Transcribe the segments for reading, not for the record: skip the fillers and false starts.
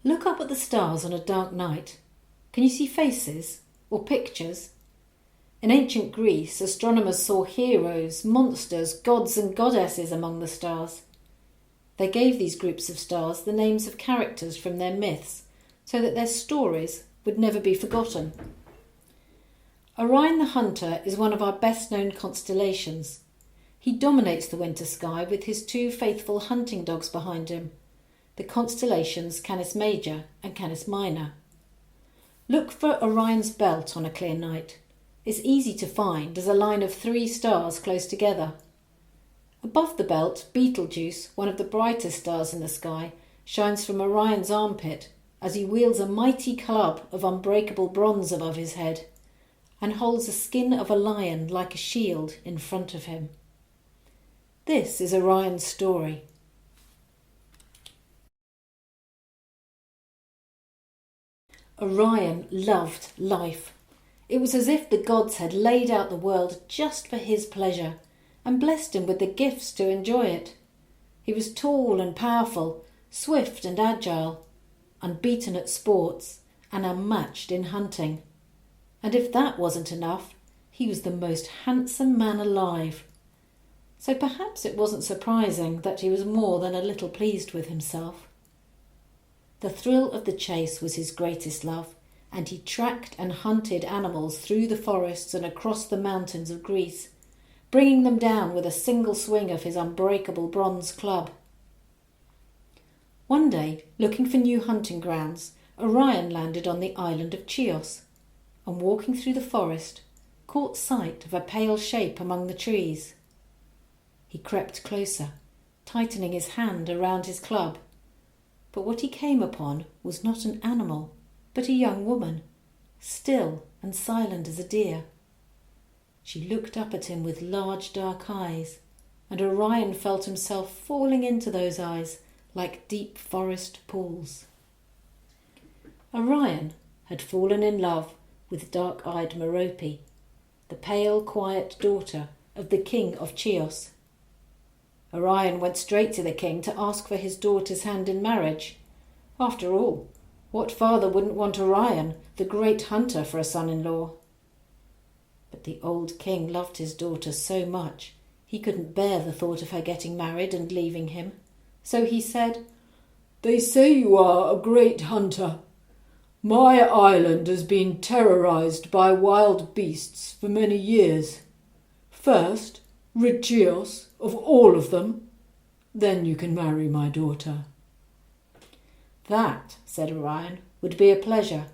Look up at the stars on a dark night. Can you see faces or pictures? In ancient Greece, astronomers saw heroes, monsters, gods and goddesses among the stars. They gave these groups of stars the names of characters from their myths so that their stories would never be forgotten. Orion the Hunter is one of our best-known constellations. He dominates the winter sky with his two faithful hunting dogs behind him, the constellations Canis Major and Canis Minor. Look for Orion's belt on a clear night. It's easy to find as a line of 3 stars close together. Above the belt, Betelgeuse, one of the brightest stars in the sky, shines from Orion's armpit as he wields a mighty club of unbreakable bronze above his head and holds the skin of a lion like a shield in front of him. This is Orion's story. Orion loved life. It was as if the gods had laid out the world just for his pleasure and blessed him with the gifts to enjoy it. He was tall and powerful, swift and agile, unbeaten at sports and unmatched in hunting. And if that wasn't enough, he was the most handsome man alive. So perhaps it wasn't surprising that he was more than a little pleased with himself. The thrill of the chase was his greatest love, and he tracked and hunted animals through the forests and across the mountains of Greece, bringing them down with a single swing of his unbreakable bronze club. One day, looking for new hunting grounds, Orion landed on the island of Chios, and walking through the forest, caught sight of a pale shape among the trees. He crept closer, tightening his hand around his club, but what he came upon was not an animal, but a young woman, still and silent as a deer. She looked up at him with large dark eyes, and Orion felt himself falling into those eyes like deep forest pools. Orion had fallen in love with dark-eyed Merope, the pale, quiet daughter of the king of Chios. Orion went straight to the king to ask for his daughter's hand in marriage. After all, what father wouldn't want Orion, the great hunter, for a son-in-law? But the old king loved his daughter so much, he couldn't bear the thought of her getting married and leaving him. So he said, "They say you are a great hunter. My island has been terrorized by wild beasts for many years. First, rid Chios of all of them. Then you can marry my daughter." "That," said Orion, "would be a pleasure."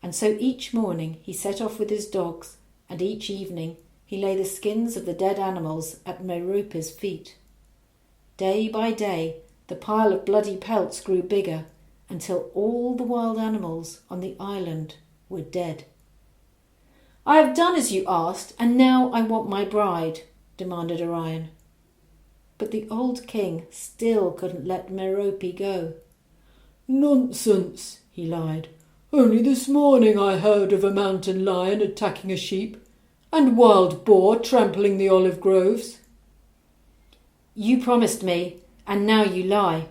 And so each morning he set off with his dogs, and each evening he lay the skins of the dead animals at Merope's feet. Day by day the pile of bloody pelts grew bigger, until all the wild animals on the island were dead. "I have done as you asked, and now I want my bride," demanded Orion. But the old king still couldn't let Merope go. "Nonsense," he lied. "Only this morning I heard of a mountain lion attacking a sheep, and wild boar trampling the olive groves." "You promised me, and now you lie.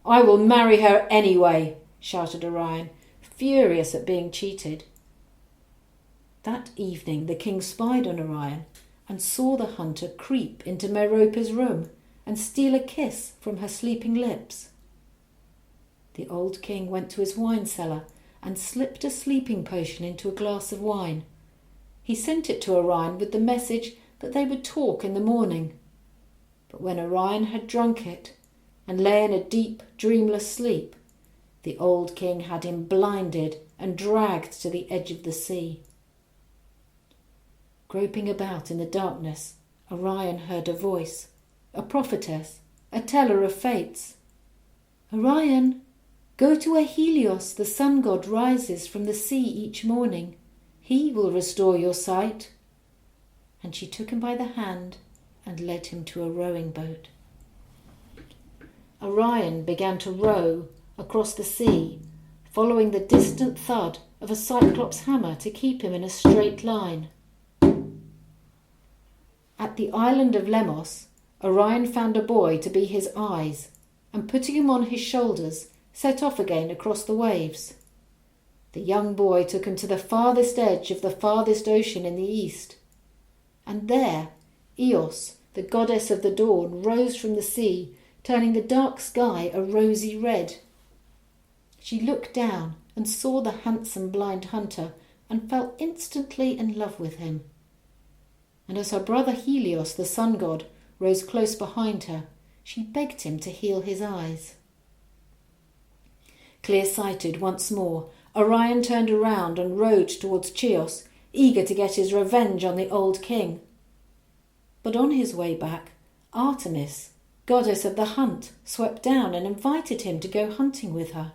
I will marry her anyway," shouted Orion, furious at being cheated. That evening the king spied on Orion and saw the hunter creep into Merope's room and steal a kiss from her sleeping lips. The old king went to his wine cellar and slipped a sleeping potion into a glass of wine. He sent it to Orion with the message that they would talk in the morning. But when Orion had drunk it and lay in a deep, dreamless sleep, the old king had him blinded and dragged to the edge of the sea. Groping about in the darkness, Orion heard a voice, a prophetess, a teller of fates. "Orion, go to where Helios, the sun god, rises from the sea each morning. He will restore your sight." And she took him by the hand and led him to a rowing boat. Orion began to row across the sea, following the distant thud of a cyclops hammer to keep him in a straight line. At the island of Lemos, Orion found a boy to be his eyes, and putting him on his shoulders, set off again across the waves. The young boy took him to the farthest edge of the farthest ocean in the east. And there, Eos, the goddess of the dawn, rose from the sea, turning the dark sky a rosy red. She looked down and saw the handsome blind hunter and fell instantly in love with him. And as her brother Helios, the sun god, rose close behind her, she begged him to heal his eyes. Clear-sighted once more, Orion turned around and rode towards Chios, eager to get his revenge on the old king. But on his way back, Artemis, goddess of the hunt, swept down and invited him to go hunting with her.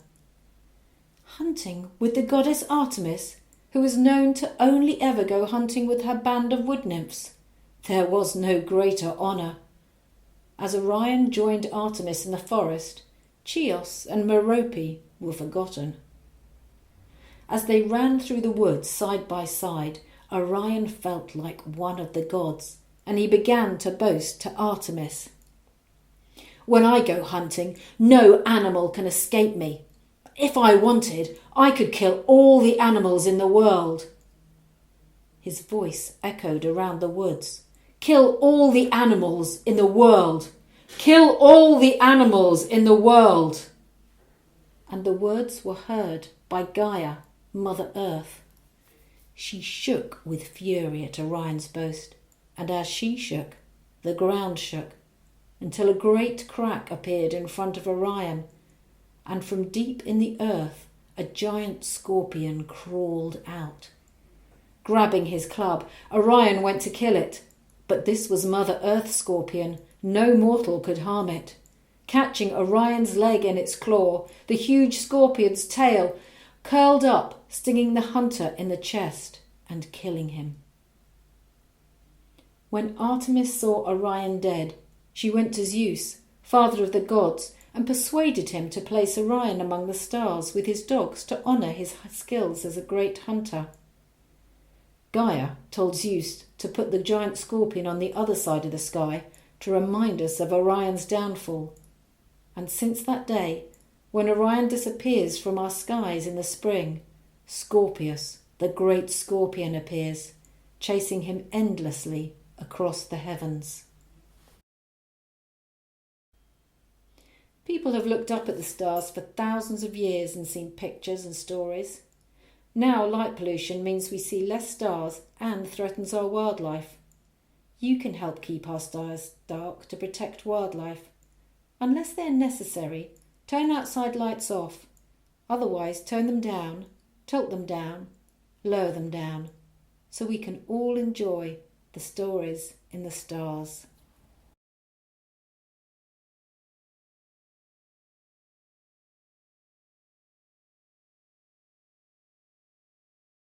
Hunting with the goddess Artemis, who was known to only ever go hunting with her band of wood nymphs. There was no greater honour. As Orion joined Artemis in the forest, Chios and Merope were forgotten. As they ran through the woods side by side, Orion felt like one of the gods, and he began to boast to Artemis. "When I go hunting, no animal can escape me. If I wanted, I could kill all the animals in the world." His voice echoed around the woods. "Kill all the animals in the world! Kill all the animals in the world!" And the words were heard by Gaia, Mother Earth. She shook with fury at Orion's boast, and as she shook, the ground shook, until a great crack appeared in front of Orion, and from deep in the earth a giant scorpion crawled out. Grabbing his club, Orion went to kill it, but this was Mother Earth's scorpion. No mortal could harm it. Catching Orion's leg in its claw, the huge scorpion's tail curled up, stinging the hunter in the chest and killing him. When Artemis saw Orion dead, she went to Zeus, father of the gods, and persuaded him to place Orion among the stars with his dogs to honour his skills as a great hunter. Gaia told Zeus to put the giant scorpion on the other side of the sky to remind us of Orion's downfall. And since that day, when Orion disappears from our skies in the spring, Scorpius, the great scorpion, appears, chasing him endlessly across the heavens. People have looked up at the stars for thousands of years and seen pictures and stories. Now light pollution means we see less stars and threatens our wildlife. You can help keep our stars dark to protect wildlife. Unless they're necessary, turn outside lights off. Otherwise, turn them down, tilt them down, lower them down, so we can all enjoy the stories in the stars.